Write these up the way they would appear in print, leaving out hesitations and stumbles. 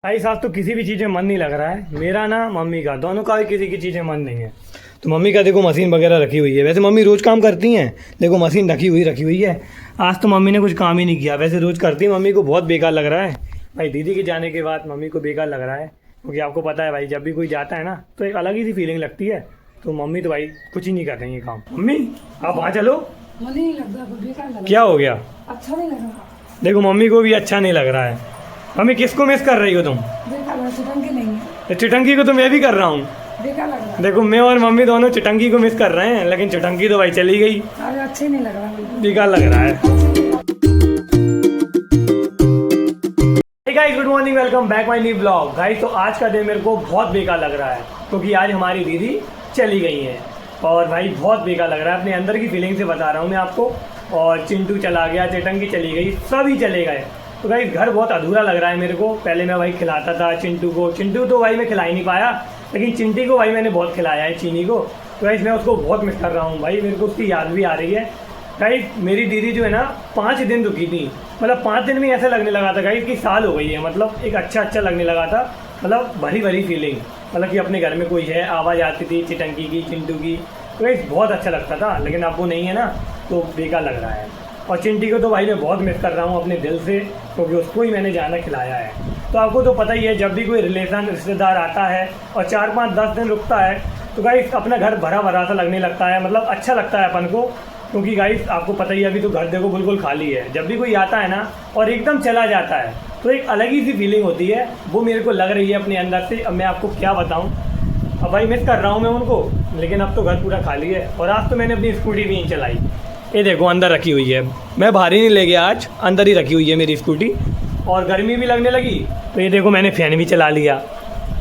भाई साहब तो किसी भी चीज़ में मन नहीं लग रहा है, मेरा ना मम्मी का, दोनों का भी किसी की चीज़ में मन नहीं है। तो मम्मी का देखो मशीन वगैरह रखी हुई है, वैसे मम्मी रोज़ काम करती हैं, देखो मशीन रखी हुई है। आज तो मम्मी ने कुछ काम ही नहीं किया, वैसे रोज़ करती है। मम्मी को बहुत बेकार लग रहा है भाई, दीदी के जाने के बाद मम्मी को बेकार लग रहा है, क्योंकि आपको पता है भाई जब भी कोई जाता है ना तो एक अलग ही सी फीलिंग लगती है। तो मम्मी तो भाई कुछ ही नहीं कर रही है काम। मम्मी आप वहाँ चलो। नहीं लग रहा, बेकार लग रहा। क्या हो गया? अच्छा नहीं लग रहा। देखो मम्मी को भी अच्छा नहीं लग रहा है। मम्मी किसको मिस कर रही हो तुम? बेकार लग, चिटंकी नहीं है। चिटंकी को तो मैं भी कर रहा हूँ। बेकार लग रहा। देखो मैं और मम्मी दोनों चिटंकी को मिस कर रहे हैं, लेकिन चिटंकी तो भाई चली गई, आज अच्छे नहीं लग रहा। बेकार लग रहा है। Guys good morning, welcome back my new blog. Guys तो आज का दिन मेरे को बहुत बेकार लग रहा है, क्योंकि आज हमारी दीदी चली गई है और भाई बहुत बेकार लग रहा है। अपने अंदर की फीलिंग से बता रहा हूँ मैं आपको। और चिंटू चला गया, चिटंकी चली गई, सभी चले गए। तो भाई घर बहुत अधूरा लग रहा है मेरे को। पहले मैं भाई खिलाता था चिंटू को, चिंटू तो भाई मैं खिला ही नहीं पाया, लेकिन चिंटी को भाई मैंने बहुत खिलाया है, चीनी को। तो भाई मैं उसको बहुत मिस कर रहा हूँ भाई, मेरे को उसकी याद भी आ रही है। भाई मेरी दीदी जो है ना 5 दिन रुकी थी, मतलब 5 दिन में ऐसा लगने लगा था गाइस कि साल हो गई है। मतलब एक अच्छा लगने लगा था, मतलब भरी फीलिंग, मतलब कि अपने घर में कोई है, आवाज़ आती थी चिटंकी की, चिंटू की। तो भाई बहुत अच्छा लगता था, लेकिन अब वो नहीं है ना, तो बेकार लग रहा है। और चिंटी को तो भाई मैं बहुत मिस कर रहा हूँ अपने दिल से, क्योंकि उसको ही मैंने जाना खिलाया है। तो आपको तो पता ही है, जब भी कोई रिश्तेदार आता है और 4-5-10 दिन रुकता है तो गाइस अपना घर भरा सा लगने लगता है, मतलब अच्छा लगता है अपन को। क्योंकि गाइस आपको पता ही है, अभी तो घर देखो बिल्कुल खाली है। जब भी कोई आता है ना और एकदम चला जाता है तो एक अलग ही सी फीलिंग होती है, वो मेरे को लग रही है अपने अंदर से। अब मैं आपको क्या बताऊँ, अब भाई मिस कर रहा हूँ मैं उनको, लेकिन अब तो घर पूरा खाली है। और आज तो मैंने अपनी स्कूटी भी नहीं चलाई, ये देखो अंदर रखी हुई है, मैं बाहर ही नहीं ले गया, आज अंदर ही रखी हुई है मेरी स्कूटी। और गर्मी भी लगने लगी तो ये देखो मैंने फ़ैन भी चला लिया,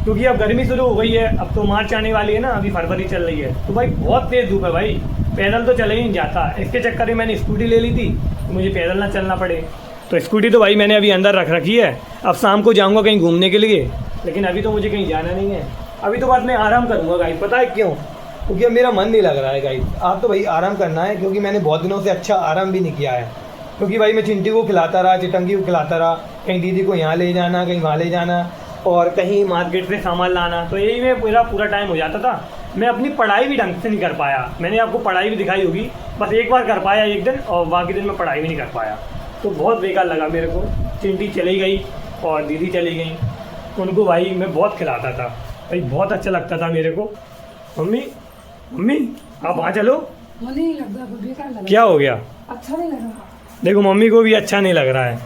क्योंकि अब गर्मी शुरू हो गई है। अब तो मार्च आने वाली है ना, अभी फरवरी चल रही है, तो भाई बहुत तेज़ धूप है भाई, पैदल तो चला ही नहीं जाता। इसके चक्कर में मैंने स्कूटी ले ली थी, तो मुझे पैदल ना चलना पड़े। तो स्कूटी तो भाई मैंने अभी अंदर रख रखी है। अब शाम को जाऊँगा कहीं घूमने के लिए, लेकिन अभी तो मुझे कहीं जाना नहीं है। अभी तो बाद में आराम करूँगा गाइस, पता है क्यों? क्योंकि अब मेरा मन नहीं लग रहा है गाइस। आप तो भाई आराम करना है, क्योंकि मैंने बहुत दिनों से अच्छा आराम भी नहीं किया है। क्योंकि भाई मैं चिंटी को खिलाता रहा, चिटंकी को खिलाता रहा, कहीं दीदी को यहाँ ले जाना, कहीं वहाँ ले जाना, और कहीं मार्केट से सामान लाना, तो यही में मेरा पूरा टाइम हो जाता था। मैं अपनी पढ़ाई भी ढंग से नहीं कर पाया। मैंने आपको पढ़ाई भी दिखाई होगी, बस एक बार कर पाया एक दिन, और बाकी दिन मैं पढ़ाई भी नहीं कर पाया। तो बहुत बेकार लगा मेरे को। चिंटी चली गई और दीदी चली गई, उनको भाई मैं बहुत खिलाता था भाई, बहुत अच्छा लगता था मेरे को। मम्मी आप वहाँ चलो। नहीं लग रहा, बेकार लग रहा। क्या हो गया? अच्छा नहीं लग रहा। देखो मम्मी को भी अच्छा नहीं लग रहा है।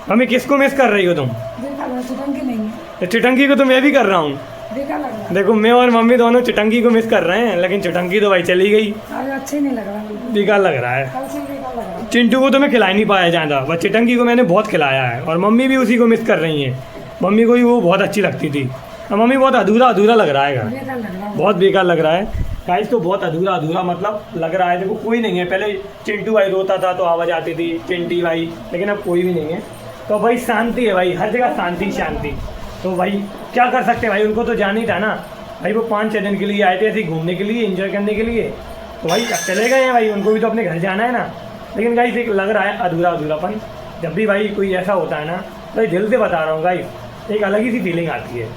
मम्मी किसको मिस कर रही हो तुम? बेकार लग, चिटंकी नहीं है। चिटंकी को तो मैं भी कर रहा हूँ। बेकार लग रहा। देखो मैं और मम्मी दोनों चिटंकी को मिस कर रहे हैं, लेकिन चिटंकी तो भाई चली गई, आज अच्छे नहीं लग रहा। बेकार लग रहा है। कल से बेकार लग रहा। चिंटू को तो मैं खिला नहीं पाया ज़्यादा, बस चिटंकी को मैंने बहुत खिलाया है, और मम्मी भी उसी को मिस कर रही हैं। मम्मी को भी वो बहुत अच्छी लगती थी, और मम्मी बहुत अधूरा लग रहा है घर, बेकार लग रहा। बहुत बेकार लग रहा है गाइस। तो बहुत अधूरा मतलब लग रहा है। देखो कोई नहीं है, पहले चिंटू भाई रोता था तो आवाज़ आती थी चिंटी भाई, लेकिन अब कोई भी नहीं है। तो भाई शांति है भाई, हर जगह शांति। तो भाई क्या कर सकते हैं भाई, उनको तो जाना ही था ना भाई। वो 5-6 दिन के लिए आए थे ऐसे घूमने के लिए, एंजॉय करने के लिए, तो भाई अब चले गए हैं भाई, उनको भी तो अपने घर जाना है ना। लेकिन गाइस एक लग रहा है अधूरापन। जब भी भाई कोई ऐसा होता है ना, तो दिल से बता रहा हूँ गाइस, एक अलग ही सी फीलिंग आती है।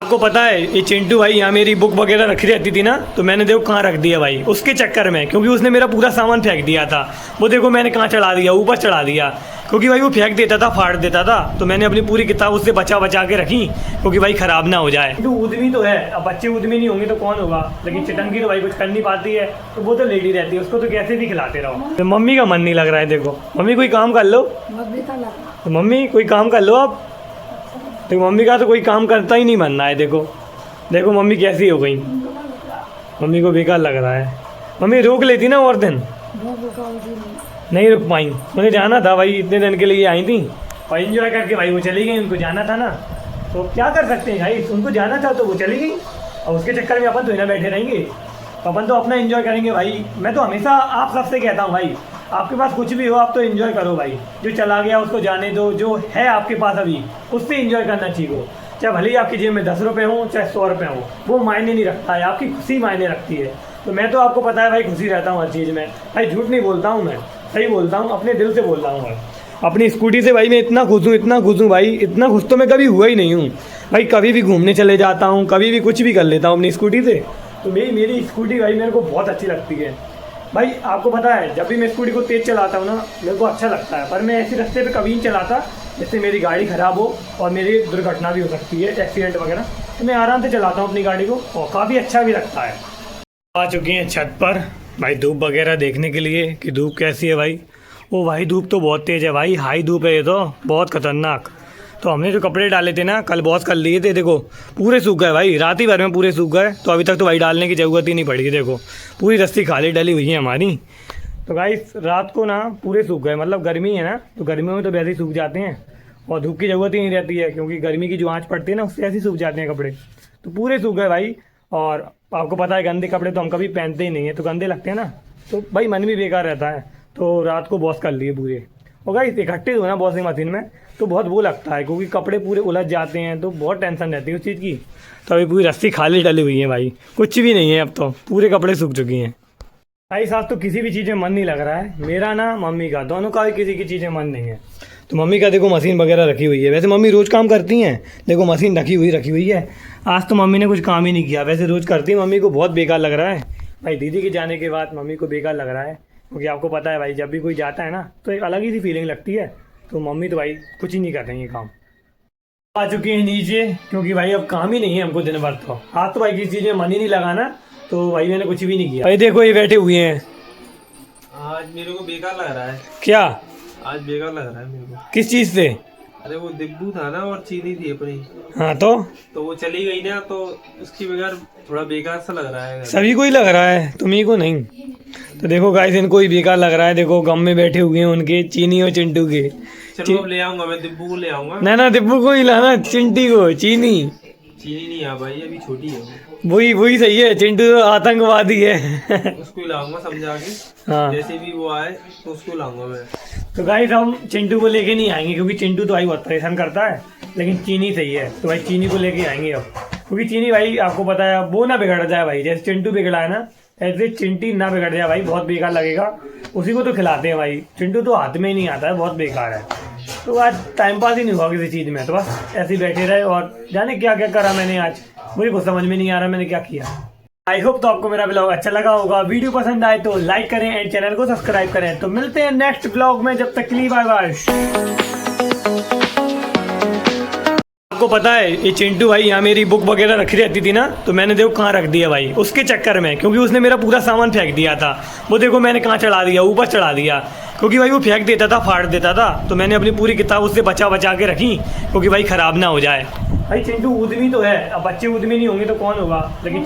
आपको पता है ये चिंटू भाई यहाँ मेरी बुक वगैरह रखी रहती थी ना, तो मैंने देखो कहाँ रख दिया भाई, उसके चक्कर में, क्योंकि उसने मेरा पूरा सामान फेंक दिया था। वो देखो मैंने कहाँ चढ़ा दिया, ऊपर चढ़ा दिया, क्योंकि भाई वो फेंक देता था, फाड़ देता था। तो मैंने अपनी पूरी किताब उससे बचा के रखी, क्योंकि भाई ख़राब ना हो जाए। तो उद्यमी तो है, अब बच्चे उद्यमी नहीं होंगे तो कौन होगा। लेकिन चिटंकी तो भाई कुछ कर नहीं पाती है, तो वो तो लेडी रहती है, उसको तो कैसे भी खिलाते रहो। तो मम्मी का मन नहीं लग रहा है। देखो मम्मी कोई काम कर लो, बहुत बेकार लग रहा। तो मम्मी कोई काम कर लो आप। तो मम्मी का तो कोई काम करता ही नहीं बनना है। देखो मम्मी कैसी हो गई, मम्मी को बेकार लग रहा है। मम्मी रोक लेती ना और दिन, बहुत बेकार लग रहा। नहीं रुक पाई, मुझे जाना था भाई, इतने दिन के लिए आई थी और एंजॉय करके भाई वो चली गई, उनको जाना था ना, तो क्या कर सकते हैं भाई, उनको जाना था तो वो चली गई, और उसके चक्कर में अपन तो ना बैठे रहेंगे, अपन तो अपना एंजॉय करेंगे भाई। मैं तो हमेशा आप सबसे कहता हूँ भाई, आपके पास कुछ भी हो आप तो एंजॉय करो भाई, जो चला गया उसको जाने दो, जो है आपके पास अभी उससे एंजॉय करना चाहिए। चाहे भले ही आपकी जेब में 10 रुपये हो, चाहे 100 रुपये हो, वो मायने नहीं रखता है, आपकी खुशी मायने रखती है। तो मैं तो आपको पता है भाई, खुशी रहता हूँ हर चीज़ में भाई, झूठ नहीं बोलता हूँ मैं, सही बोलता हूँ, अपने दिल से बोल रहा हूँ भाई। अपनी स्कूटी से भाई मैं इतना खुश हूँ भाई, इतना खुश तो मैं कभी हुआ ही नहीं हूँ भाई कभी भी घूमने चले जाता हूँ, कभी भी कुछ भी कर लेता हूँ अपनी स्कूटी से। तो मेरी स्कूटी भाई मेरे को बहुत अच्छी लगती है। भाई आपको पता है जब भी मैं स्कूटी को तेज़ चलाता हूँ ना मेरे को अच्छा लगता है, पर मैं ऐसे रास्ते पे कभी नहीं चलाता जिससे मेरी गाड़ी ख़राब हो और मेरी दुर्घटना भी हो सकती है, एक्सीडेंट वगैरह। तो मैं आराम से चलाता हूँ अपनी गाड़ी को और काफ़ी अच्छा भी लगता है। आ चुके हैं छत पर भाई धूप वगैरह देखने के लिए कि धूप कैसी है भाई। ओ भाई धूप तो बहुत तेज़ है भाई, हाई धूप है ये तो, बहुत खतरनाक। तो हमने जो कपड़े डाले थे ना कल बहुत कर लिए थे, देखो पूरे सूख गए भाई, रात ही भर में पूरे सूख गए। तो अभी तक तो भाई डालने की ज़रूरत ही नहीं पड़ी, देखो पूरी रस्सी खाली डली हुई है हमारी। तो भाई रात को ना पूरे सूख गए, मतलब गर्मी है ना तो गर्मियों में तो वैसे ही सूख जाते हैं और धूप की ज़रूरत ही नहीं रहती है, क्योंकि गर्मी की जो आँच पड़ती है ना उससे ऐसे ही सूख जाते हैं कपड़े। तो पूरे सूख गए भाई। और आपको पता है गंदे कपड़े तो हम कभी पहनते ही नहीं हैं, तो गंदे लगते हैं ना, तो भाई मन भी बेकार रहता है। तो रात को वॉश कर लिए पूरे, और भाई इकट्ठे धोना वॉशिंग मशीन में तो बहुत वो लगता है, क्योंकि कपड़े पूरे उलझ जाते हैं तो बहुत टेंशन रहती है उस चीज़ की। तो अभी पूरी रस्सी खाली डली हुई है भाई, कुछ भी नहीं है, अब तो पूरे कपड़े सूख चुकी हैं भाई। साथ तो किसी भी चीज़ में मन नहीं लग रहा है, मेरा ना मम्मी का, दोनों का भी किसी की चीज़ में मन नहीं है। तो मम्मी का देखो मशीन वगैरह रखी हुई है, वैसे मम्मी रोज़ काम करती हैं, देखो मशीन रखी हुई है। आज तो मम्मी ने कुछ काम ही नहीं किया, वैसे रोज़ करती है। मम्मी को बहुत बेकार लग रहा है भाई, दीदी के जाने के बाद मम्मी को बेकार लग रहा है, क्योंकि आपको पता है भाई जब भी कोई जाता है ना तो एक अलग ही सी फीलिंग लगती है। तो मम्मी तो भाई कुछ ही नहीं कर रही है काम। आ चुके हैं नीचे, क्योंकि भाई अब काम ही नहीं है हमको दिन भर। तो आज तो भाई किसी चीज़ में मन ही नहीं लगाना, तो भाई मैंने कुछ भी नहीं किया। भाई देखो ये बैठे हुए हैं। आज मेरे को बेकार लग रहा है। क्या? आज बेकार लग रहा है मेरे को। किस चीज़ से? अरे वो दिब्बू था ना और चीनी थी अपनी, हाँ तो वो चली गई ना, तो उसकी बगैर थोड़ा बेकार सा लग रहा है। सभी को ही लग रहा है, तुम्ही को नहीं। तो देखो गाइस इनको ही बेकार लग रहा है, देखो गम में बैठे हुए हैं उनके, चीनी और चिंटू के। चलो अब ले आऊंगा, मैं दिब्बू को ले आऊंगा। ना दिब्बू को ही लाना, चिंटी को। चीनी नहीं आ भाई, अभी छोटी है। वही सही है, चिंटू तो आतंकवादी है। उसको लाऊंगा समझा के, हाँ जैसे भी वो आए तो उसको लाऊंगा मैं। तो गाइस हम चिंटू को लेके नहीं आएंगे, क्योंकि चिंटू तो भाई बहुत परेशान करता है, लेकिन चीनी सही है। तो भाई चीनी को लेके आएंगे अब, क्योंकि चीनी भाई आपको पता है वो ना बिगड़ जाए भाई, जैसे चिंटू बिगड़ा है ना ऐसे चिंटी ना बिगड़ जाए भाई, बहुत बेकार लगेगा। उसी को तो खिलाते हैं भाई, चिंटू तो हाथ में ही नहीं आता है, बहुत बेकार है। तो आज टाइम पास ही नहीं हुआ किसी चीज़ में, तो बस ऐसे ही बैठे रहे और जाने क्या क्या करा मैंने आज, मुझे कुछ समझ में नहीं आ रहा मैंने क्या किया। आई होप तो आपको मेरा ब्लॉग अच्छा लगा होगा। वीडियो पसंद आए तो लाइक करें एंड चैनल को सब्सक्राइब करें। तो मिलते हैं नेक्स्ट ब्लॉग में, जब तक के लिए बाय बाय। आपको पता है ये चिंटू भाई यहाँ मेरी बुक वगैरह रखी रहती थी ना, तो मैंने देखो कहाँ रख दिया भाई, उसके चक्कर में, क्योंकि उसने मेरा पूरा सामान फेंक दिया था। वो देखो मैंने कहाँ चढ़ा दिया, ऊपर चढ़ा दिया, क्योंकि भाई वो फेंक देता था, फाड़ देता था। तो मैंने अपनी पूरी किताब उससे बचा के रखी, क्योंकि भाई ख़राब ना हो जाए। भाई चिंटू उद्यमी तो है, अब बच्चे उद्यमी नहीं होंगे तो कौन होगा। लेकिन